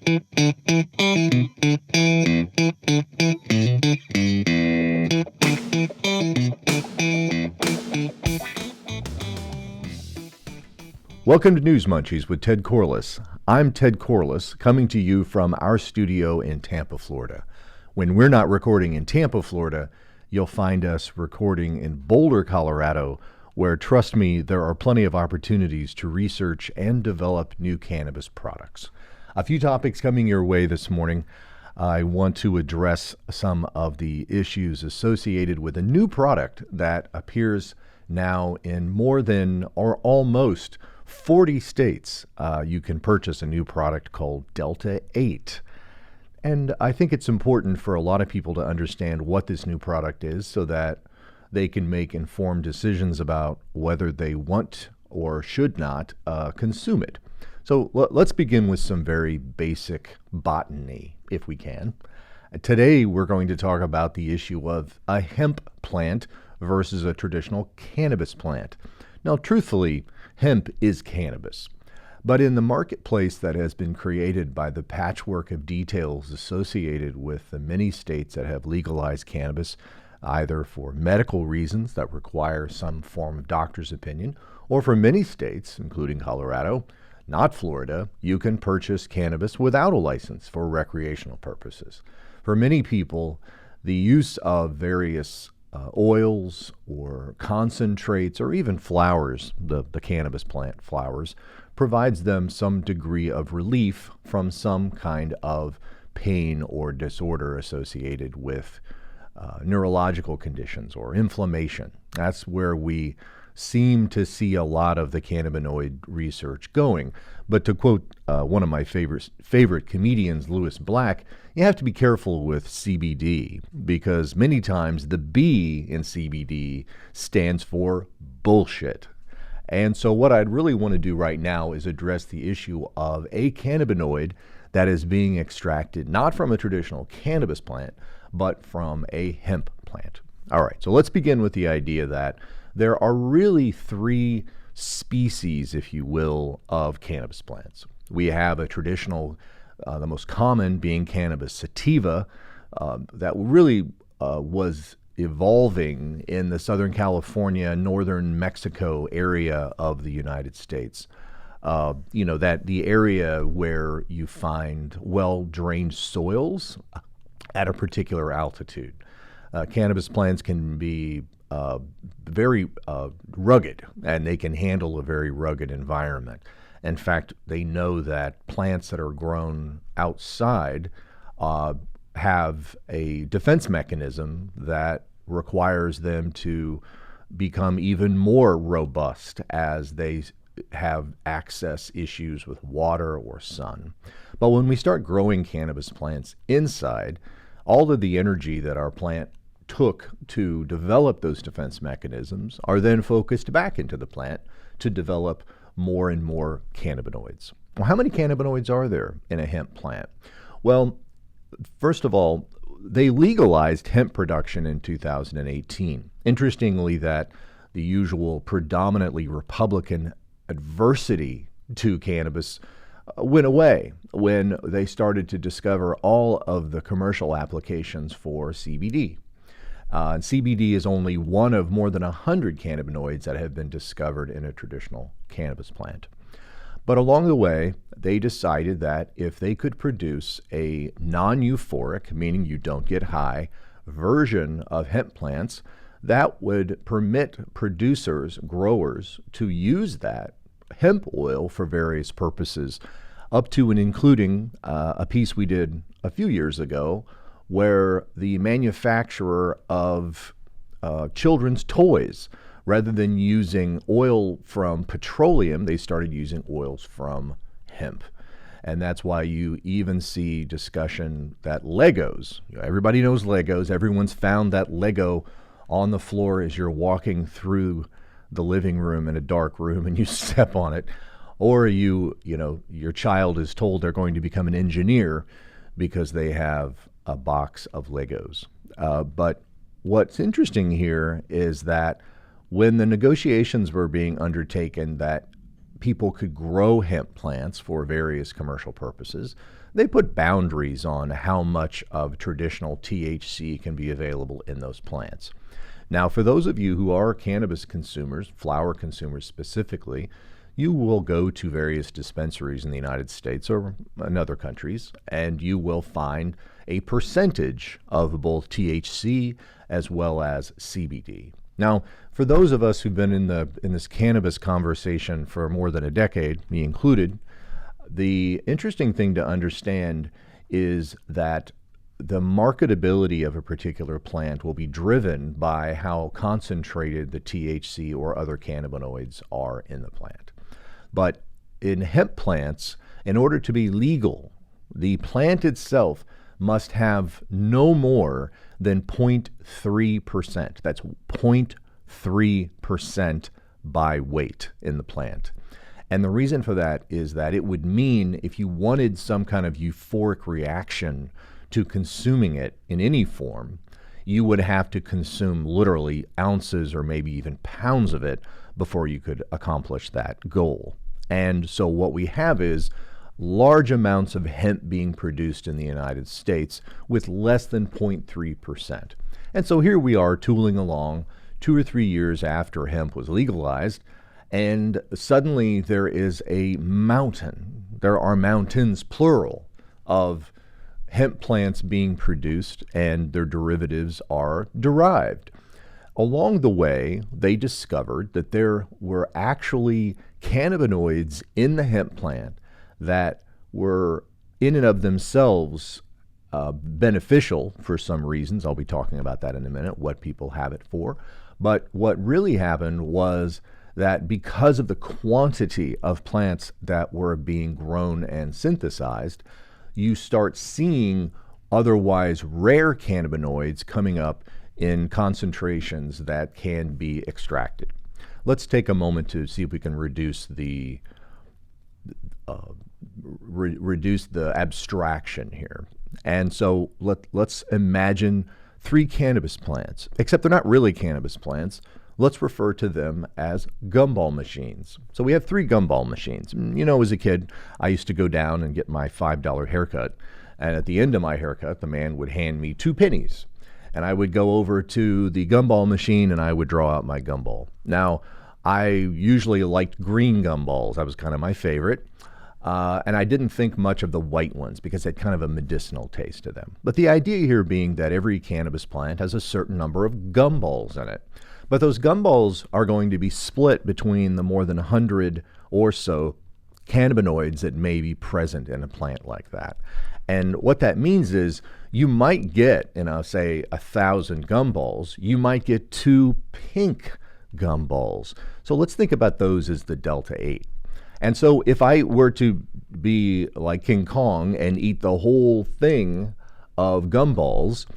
Welcome to News Munchies with Ted Corliss. I'm Ted Corliss, coming to you from our studio in Tampa, Florida. When we're not recording in Tampa, Florida, you'll find us recording in Boulder, Colorado, where, trust me, there are plenty of opportunities to research and develop new cannabis products. A few topics coming your way this morning. I want to address some of the issues associated with a new product that appears now in more than or almost 40 states. You can purchase a new product called Delta-8. And I think it's important for a lot of people to understand what this new product is so that they can make informed decisions about whether they want or should not consume it. So let's begin with some very basic botany, if we can. Today, we're going to talk about the issue of a hemp plant versus a traditional cannabis plant. Now, truthfully, hemp is cannabis, but in the marketplace that has been created by the patchwork of details associated with the many states that have legalized cannabis, either for medical reasons that require some form of doctor's opinion, or for many states, including Colorado, not Florida, you can purchase cannabis without a license for recreational purposes. For many people, the use of various oils or concentrates or even flowers, the cannabis plant flowers, provides them some degree of relief from some kind of pain or disorder associated with neurological conditions or inflammation. That's where we seem to see a lot of the cannabinoid research going. But to quote one of my favorite comedians, Louis Black, you have to be careful with CBD because many times the B in CBD stands for bullshit. And so what I'd really want to do right now is address the issue of a cannabinoid that is being extracted not from a traditional cannabis plant, but from a hemp plant. All right, so let's begin with the idea that there are really three species, if you will, of cannabis plants. We have a traditional, the most common being cannabis sativa, that really was evolving in the Southern California, northern Mexico area of the United States. That the area where you find well-drained soils at a particular altitude. Cannabis plants can be very rugged, and they can handle a very rugged environment. In fact, they know that plants that are grown outside have a defense mechanism that requires them to become even more robust as they have access issues with water or sun. But when we start growing cannabis plants inside, all of the energy that our plant took to develop those defense mechanisms are then focused back into the plant to develop more and more cannabinoids. Well, how many cannabinoids are there in a hemp plant? Well, first of all, they legalized hemp production in 2018. Interestingly, that the usual predominantly Republican adversity to cannabis went away when they started to discover all of the commercial applications for CBD. And CBD is only one of more than 100 cannabinoids that have been discovered in a traditional cannabis plant. But along the way, they decided that if they could produce a non-euphoric, meaning you don't get high, version of hemp plants, that would permit producers, growers, to use that hemp oil for various purposes, up to and including a piece we did a few years ago where the manufacturer of children's toys, rather than using oil from petroleum, they started using oils from hemp. And that's why you even see discussion that Legos, everybody knows Legos, everyone's found that Lego on the floor as you're walking through the living room in a dark room and you step on it, or your child is told they're going to become an engineer because they have a box of Legos. But what's interesting here is that when the negotiations were being undertaken that people could grow hemp plants for various commercial purposes, they put boundaries on how much of traditional THC can be available in those plants. Now, for those of you who are cannabis consumers, flower consumers specifically, you will go to various dispensaries in the United States or in other countries, and you will find a percentage of both THC as well as CBD. Now, for those of us who've been in this cannabis conversation for more than a decade, me included, the interesting thing to understand is that the marketability of a particular plant will be driven by how concentrated the THC or other cannabinoids are in the plant. But in hemp plants, in order to be legal, the plant itself must have no more than 0.3%. That's 0.3% by weight in the plant. And the reason for that is that it would mean if you wanted some kind of euphoric reaction to consuming it in any form, you would have to consume literally ounces or maybe even pounds of it before you could accomplish that goal. And so what we have is large amounts of hemp being produced in the United States with less than 0.3%. And so here we are tooling along 2 or 3 years after hemp was legalized, and suddenly there is a mountain. There are mountains, plural, of hemp plants being produced, and their derivatives are derived. Along the way, they discovered that there were actually cannabinoids in the hemp plant that were in and of themselves beneficial for some reasons. I'll be talking about that in a minute, what people have it for. But what really happened was that because of the quantity of plants that were being grown and synthesized, you start seeing otherwise rare cannabinoids coming up in concentrations that can be extracted. Let's take a moment to see if we can reduce the abstraction here. And so let's imagine 3 cannabis plants, except they're not really cannabis plants. Let's refer to them as gumball machines. So we have 3 gumball machines. You know, as a kid, I used to go down and get my $5 haircut. And at the end of my haircut, the man would hand me 2 pennies. And I would go over to the gumball machine and I would draw out my gumball. Now, I usually liked green gumballs. That was kind of my favorite. And I didn't think much of the white ones because they had kind of a medicinal taste to them. But the idea here being that every cannabis plant has a certain number of gumballs in it. But those gumballs are going to be split between the more than 100 or so cannabinoids that may be present in a plant like that. And what that means is you might get, say 1,000 gumballs, you might get 2 pink gumballs. So let's think about those as the Delta-8. And so if I were to be like King Kong and eat the whole thing of gumballs,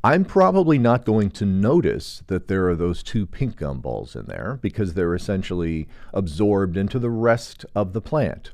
I'm probably not going to notice that there are those 2 pink gumballs in there because they're essentially absorbed into the rest of the plant.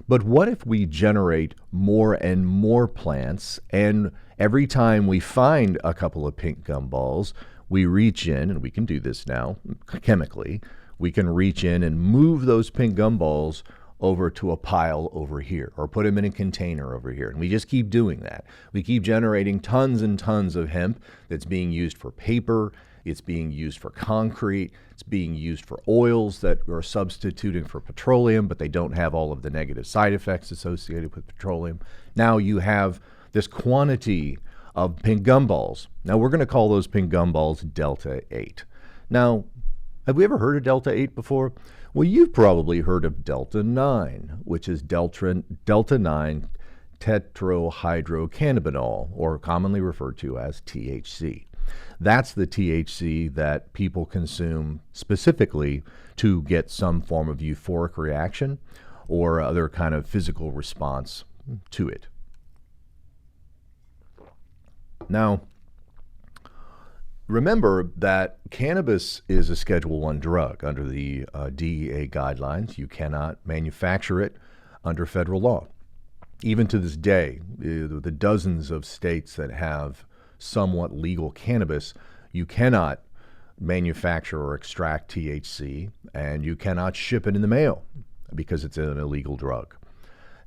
But what if we generate more and more plants, and every time we find a couple of pink gumballs, we reach in, and we can do this now chemically, we can reach in and move those pink gumballs over to a pile over here, or put them in a container over here. And we just keep doing that. We keep generating tons and tons of hemp that's being used for paper, it's being used for concrete, it's being used for oils that are substituting for petroleum, but they don't have all of the negative side effects associated with petroleum. Now you have this quantity of pink gumballs. Now we're going to call those pink gumballs Delta-8. Now, have we ever heard of Delta-8 before? Well, you've probably heard of Delta-9, which is Delta-9 tetrahydrocannabinol, or commonly referred to as THC. That's the THC that people consume specifically to get some form of euphoric reaction or other kind of physical response to it. Now, remember that cannabis is a Schedule I drug under the DEA guidelines. You cannot manufacture it under federal law. Even to this day, the dozens of states that have somewhat legal cannabis, you cannot manufacture or extract THC, and you cannot ship it in the mail. because it's an illegal drug.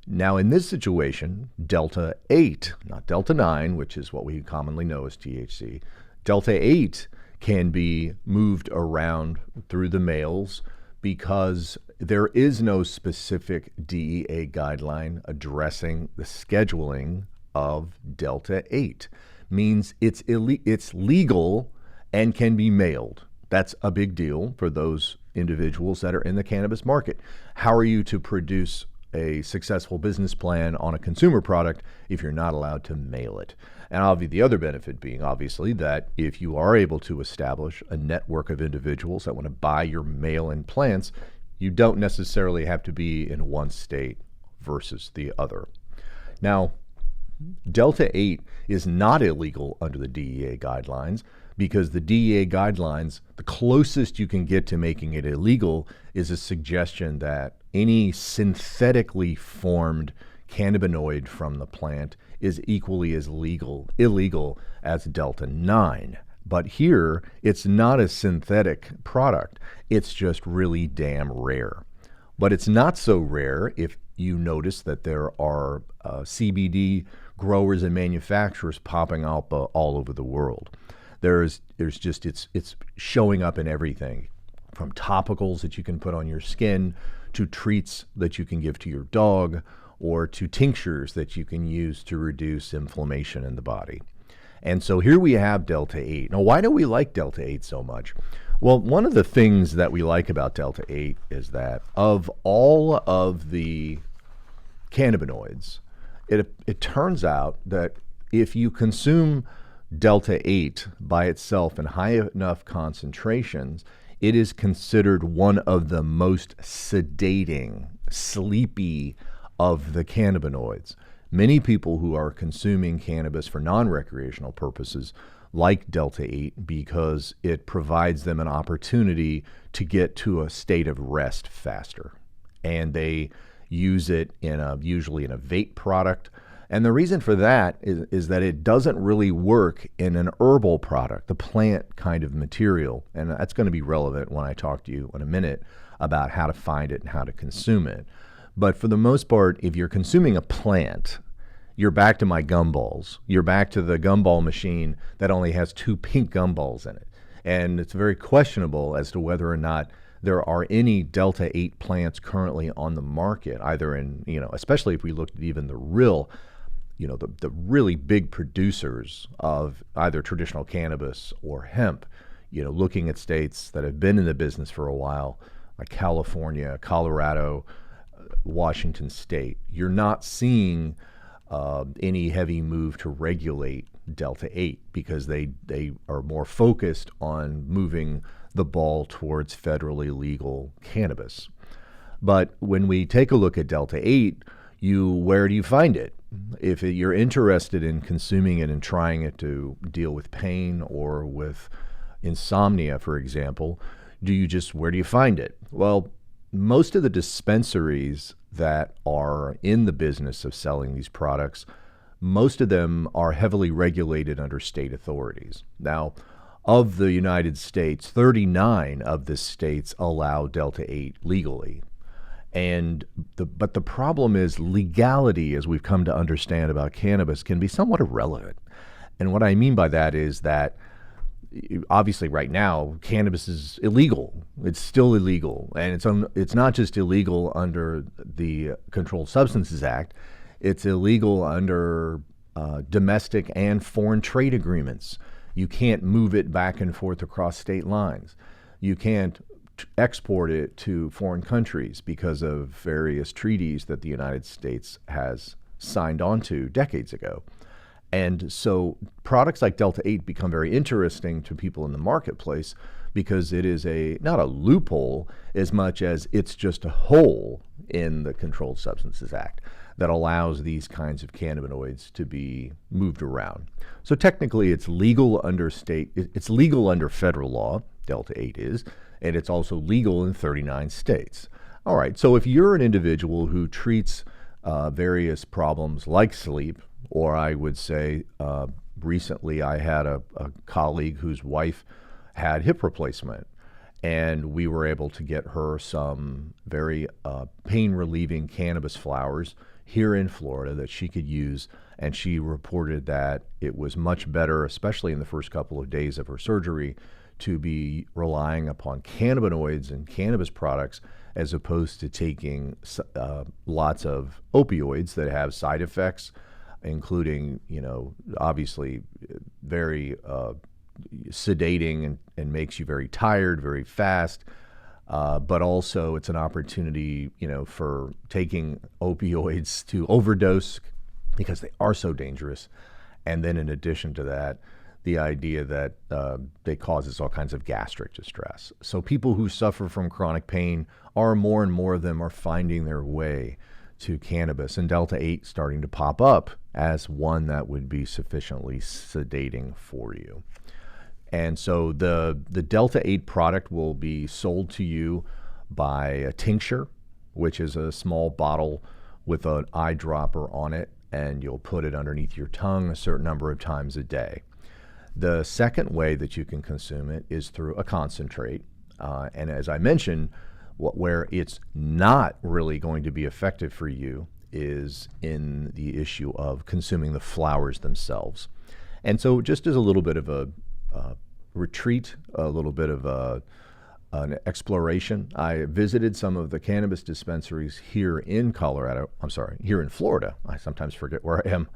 Now, in this situation, Delta-8, not Delta-9, which is what we commonly know as THC, Delta-8 can be moved around through the mails because there is no specific DEA guideline addressing the scheduling of Delta-8. Means it's legal and can be mailed. That's a big deal for those individuals that are in the cannabis market. How are you to produce a successful business plan on a consumer product if you're not allowed to mail it? And obviously, the other benefit being obviously that if you are able to establish a network of individuals that want to buy your mail-in plants, you don't necessarily have to be in one state versus the other. Now, Delta-8 is not illegal under the DEA guidelines because the DEA guidelines, the closest you can get to making it illegal is a suggestion that any synthetically formed cannabinoid from the plant is equally as illegal as Delta-9. But here, it's not a synthetic product. It's just really damn rare. But it's not so rare if you notice that there are CBD growers and manufacturers popping up all over the world. There's just, it's showing up in everything, from topicals that you can put on your skin to treats that you can give to your dog or to tinctures that you can use to reduce inflammation in the body. And so here we have Delta-8. Now, why do we like Delta-8 so much? Well, one of the things that we like about Delta-8 is that of all of the cannabinoids, it turns out that if you consume Delta-8 by itself in high enough concentrations, it is considered one of the most sedating, sleepy of the cannabinoids. Many people who are consuming cannabis for non-recreational purposes like Delta-8 because it provides them an opportunity to get to a state of rest faster. And they use it usually in a vape product. And the reason for that is that it doesn't really work in an herbal product, the plant kind of material. And that's going to be relevant when I talk to you in a minute about how to find it and how to consume it. But for the most part, if you're consuming a plant, you're back to my gumballs. You're back to the gumball machine that only has 2 pink gumballs in it. And it's very questionable as to whether or not there are any Delta-8 plants currently on the market, either in, especially if we looked at even the real, the really big producers of either traditional cannabis or hemp, looking at states that have been in the business for a while, like California, Colorado, Washington State. You're not seeing any heavy move to regulate Delta-8 because they are more focused on moving the ball towards federally legal cannabis. But when we take a look at Delta-8, where do you find it? If you're interested in consuming it and trying it to deal with pain or with insomnia, for example, where do you find it? Well, most of the dispensaries that are in the business of selling these products, most of them are heavily regulated under state authorities. Now, of the United States, 39 of the states allow Delta-8 legally. But the problem is legality, as we've come to understand about cannabis, can be somewhat irrelevant. And what I mean by that is that obviously right now cannabis is illegal. It's still illegal, and it's not just illegal under the Controlled Substances Act. It's illegal under domestic and foreign trade agreements. You can't move it back and forth across state lines. You can't export it to foreign countries because of various treaties that the United States has signed on to decades ago. And so products like Delta-8 become very interesting to people in the marketplace because it is not a loophole as much as it's just a hole in the Controlled Substances Act that allows these kinds of cannabinoids to be moved around. So technically it's legal under federal law, Delta-8 is, and it's also legal in 39 states. All right, so if you're an individual who treats various problems like sleep, or I would say recently I had a colleague whose wife had hip replacement, and we were able to get her some very pain-relieving cannabis flowers here in Florida that she could use, and she reported that it was much better, especially in the first couple of days of her surgery, to be relying upon cannabinoids and cannabis products as opposed to taking lots of opioids that have side effects, including, obviously very sedating and makes you very tired very fast. But also it's an opportunity, for taking opioids to overdose because they are so dangerous. And then in addition to that, the idea that they causes all kinds of gastric distress. So people who suffer from chronic pain more and more of them are finding their way to cannabis, and Delta-8 starting to pop up as one that would be sufficiently sedating for you. And so the Delta-8 product will be sold to you by a tincture, which is a small bottle with an eyedropper on it, and you'll put it underneath your tongue a certain number of times a day. The second way that you can consume it is through a concentrate. And as I mentioned, where it's not really going to be effective for you is in the issue of consuming the flowers themselves. And so just as a little bit of a retreat, a little bit of an exploration, I visited some of the cannabis dispensaries here in here in Florida. I sometimes forget where I am.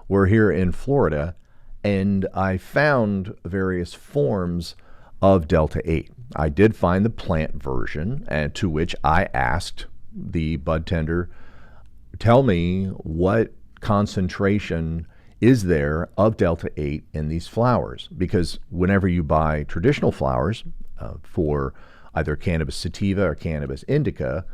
We're here in Florida, and I found various forms of Delta-8. I did find the plant version, and to which I asked the bud tender, tell me what concentration is there of Delta-8 in these flowers? Because whenever you buy traditional flowers for either cannabis sativa or cannabis indica,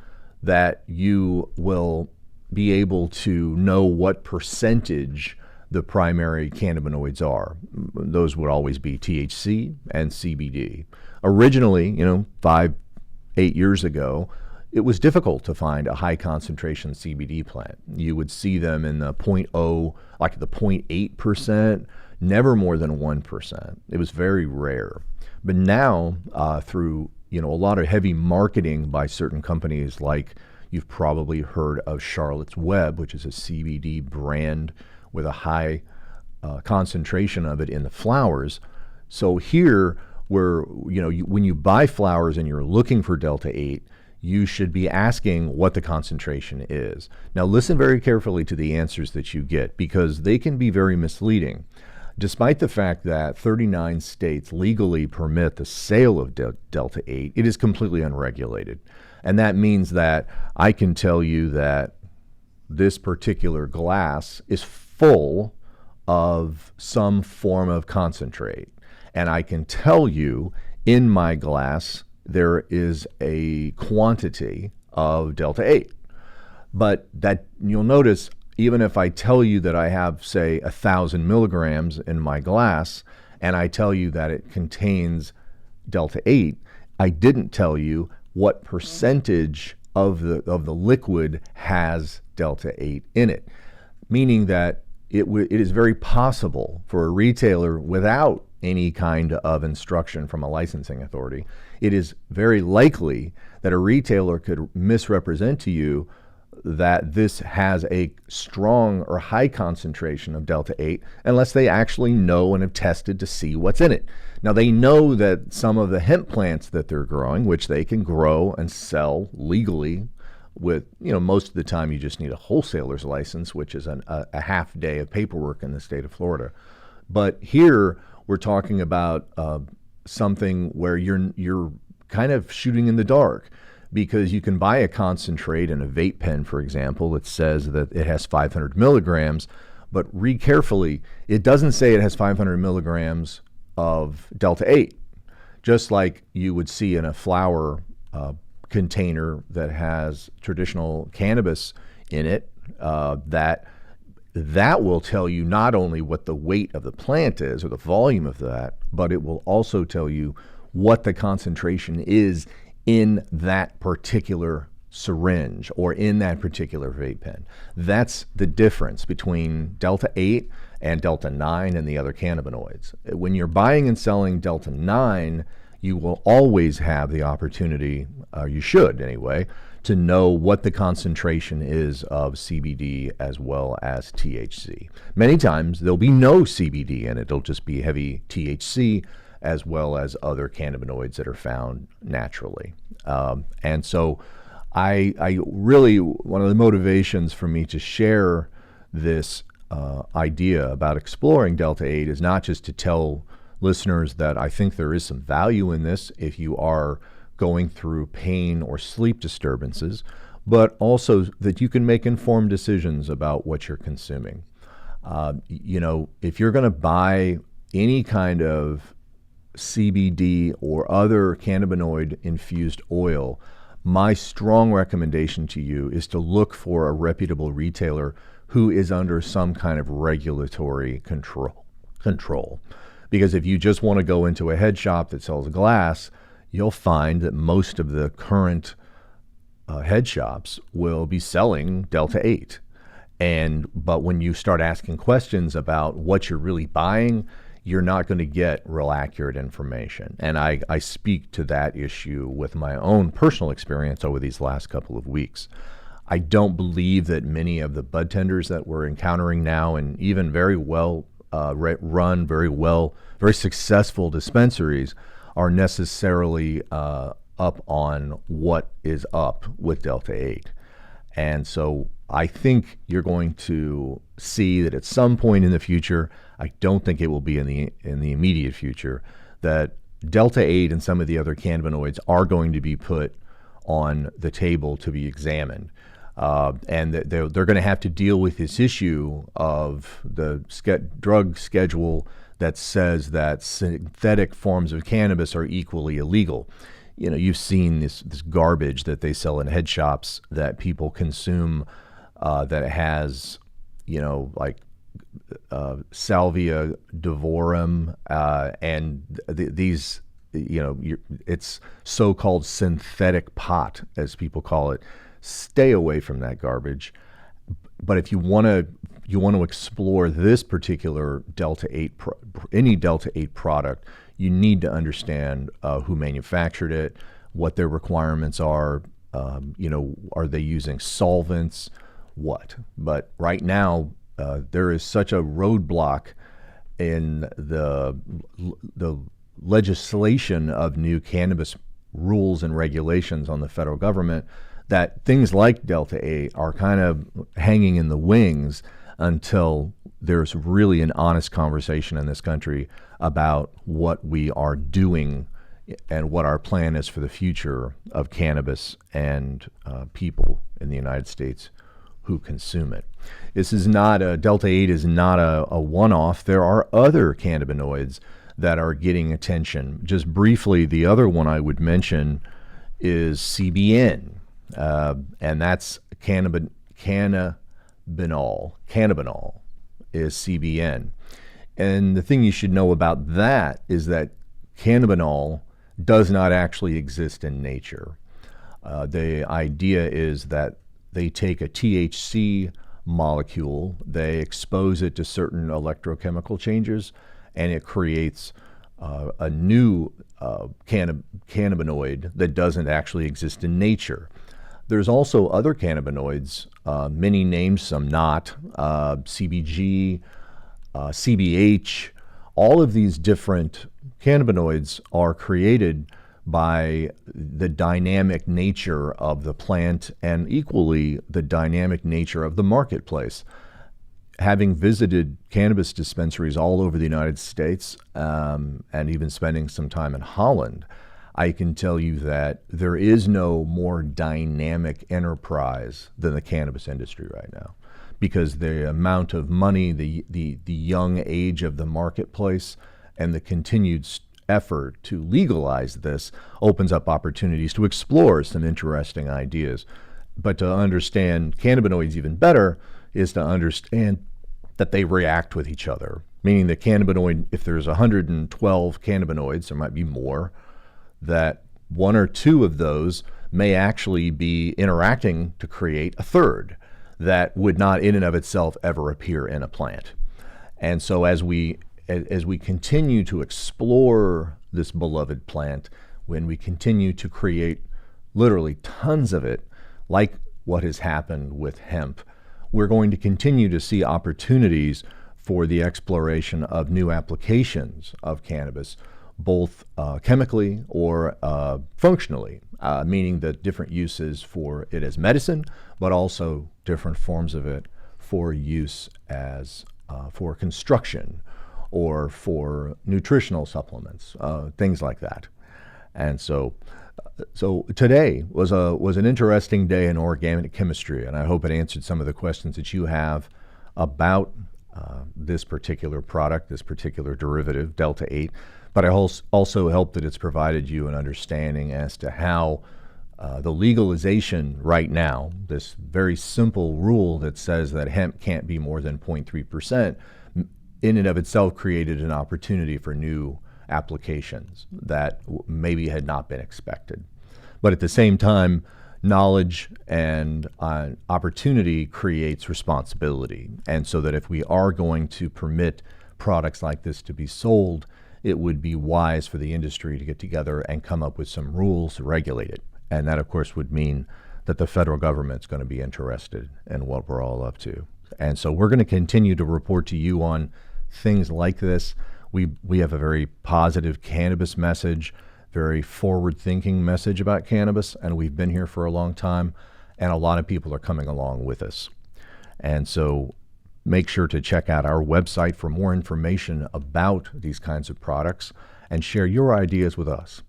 that you will be able to know what percentage the primary cannabinoids are. Those would always be THC and CBD. Originally, 5-8 years ago, it was difficult to find a high concentration CBD plant. You would see them in the 0.0, like the 0.8%, never more than 1%. It was very rare. But now, through a lot of heavy marketing by certain companies, like you've probably heard of Charlotte's Web, which is a CBD brand with a high concentration of it in the flowers. So here, where when you buy flowers and you're looking for Delta-8, you should be asking what the concentration is. Now listen very carefully to the answers that you get, because they can be very misleading. Despite the fact that 39 states legally permit the sale of Delta-8, it is completely unregulated. And that means that I can tell you that this particular glass is full of some form of concentrate. And I can tell you in my glass there is a quantity of Delta-8. But that you'll notice, even if I tell you that I have, say, 1,000 milligrams in my glass, and I tell you that it contains Delta-8, I didn't tell you what percentage of the liquid has Delta-8 in it, meaning that it is very possible for a retailer, without any kind of instruction from a licensing authority, it is very likely that a retailer could misrepresent to you that this has a strong or high concentration of Delta-8 unless they actually know and have tested to see what's in it. Now, they know that some of the hemp plants that they're growing, which they can grow and sell legally with, most of the time you just need a wholesaler's license, which is a half day of paperwork in the state of Florida. But here we're talking about something where you're kind of shooting in the dark, because you can buy a concentrate in a vape pen, for example, that says that it has 500 milligrams, but read carefully, it doesn't say it has 500 milligrams of Delta-8, just like you would see in a flower container that has traditional cannabis in it, that will tell you not only what the weight of the plant is or the volume of that, but it will also tell you what the concentration is in that particular syringe or in that particular vape pen. That's the difference between Delta-8 and Delta-9 and the other cannabinoids. When you're buying and selling Delta-9, you will always have the opportunity, you should anyway, to know what the concentration is of CBD as well as THC. Many times there'll be no CBD in it. It'll just be heavy THC as well as other cannabinoids that are found naturally. And so I really, one of the motivations for me to share this idea about exploring Delta-8 is not just to tell listeners that I think there is some value in this if you are going through pain or sleep disturbances, but also that you can make informed decisions about what you're consuming. If you're going to buy any kind of CBD or other cannabinoid infused oil, my strong recommendation to you is to look for a reputable retailer who is under some kind of regulatory control. Because if you just want to go into a head shop that sells glass, you'll find that most of the current head shops will be selling Delta-8. But when you start asking questions about what you're really buying, you're not going to get real accurate information. And I speak to that issue with my own personal experience over these last couple of weeks. I don't believe that many of the bud tenders that we're encountering now, and even very well run, very successful dispensaries, are necessarily up on what is up with Delta-8. And so I think you're going to see that at some point in the future, I don't think it will be in the immediate future, that Delta-8 and some of the other cannabinoids are going to be put on the table to be examined. And they're going to have to deal with this issue of the drug schedule that says that synthetic forms of cannabis are equally illegal. You've seen this garbage that they sell in head shops that people consume that has, salvia divorum and these, it's so-called synthetic pot, as people call it. Stay away from that garbage. But if you want to explore this particular Delta-8, any Delta-8 product, you need to understand who manufactured it, what their requirements are. Are they using solvents? What? But right now, there is such a roadblock in the legislation of new cannabis rules and regulations on the federal government that things like Delta-8 are kind of hanging in the wings until there's really an honest conversation in this country about what we are doing and what our plan is for the future of cannabis and people in the United States who consume it. Delta-8 is not a one-off. There are other cannabinoids that are getting attention. Just briefly, the other one I would mention is CBN. And that's cannabinol. Cannabinol is CBN. And the thing you should know about that is that cannabinol does not actually exist in nature. The idea is that they take a THC molecule, they expose it to certain electrochemical changes, and it creates a new cannabinoid that doesn't actually exist in nature. There's also other cannabinoids, many named, some not, CBG, CBH. All of these different cannabinoids are created by the dynamic nature of the plant and equally the dynamic nature of the marketplace. Having visited cannabis dispensaries all over the United States and even spending some time in Holland, I can tell you that there is no more dynamic enterprise than the cannabis industry right now, because the amount of money, the young age of the marketplace, and the continued effort to legalize this opens up opportunities to explore some interesting ideas. But to understand cannabinoids even better is to understand that they react with each other, meaning the cannabinoid, if there's 112 cannabinoids, there might be more, that one or two of those may actually be interacting to create a third that would not in and of itself ever appear in a plant. And so as we continue to explore this beloved plant, when we continue to create literally tons of it, like what has happened with hemp, we're going to continue to see opportunities for the exploration of new applications of cannabis, both chemically or functionally, meaning that different uses for it as medicine, but also different forms of it for use as for construction or for nutritional supplements, things like that. And so today was an interesting day in organic chemistry, and I hope it answered some of the questions that you have about this particular product, this particular derivative, Delta-8. But I also hope that it's provided you an understanding as to how the legalization right now, this very simple rule that says that hemp can't be more than 0.3%, in and of itself created an opportunity for new applications that maybe had not been expected. But at the same time, knowledge and opportunity creates responsibility. And so that if we are going to permit products like this to be sold, it would be wise for the industry to get together and come up with some rules to regulate it. And that, of course, would mean that the federal government's going to be interested in what we're all up to. And so we're going to continue to report to you on things like this. We have a very positive cannabis message, very forward-thinking message about cannabis, and we've been here for a long time, and a lot of people are coming along with us. And so make sure to check out our website for more information about these kinds of products and share your ideas with us.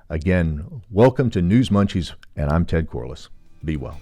Again, welcome to News Munchies, and I'm Ted Corliss. Be well.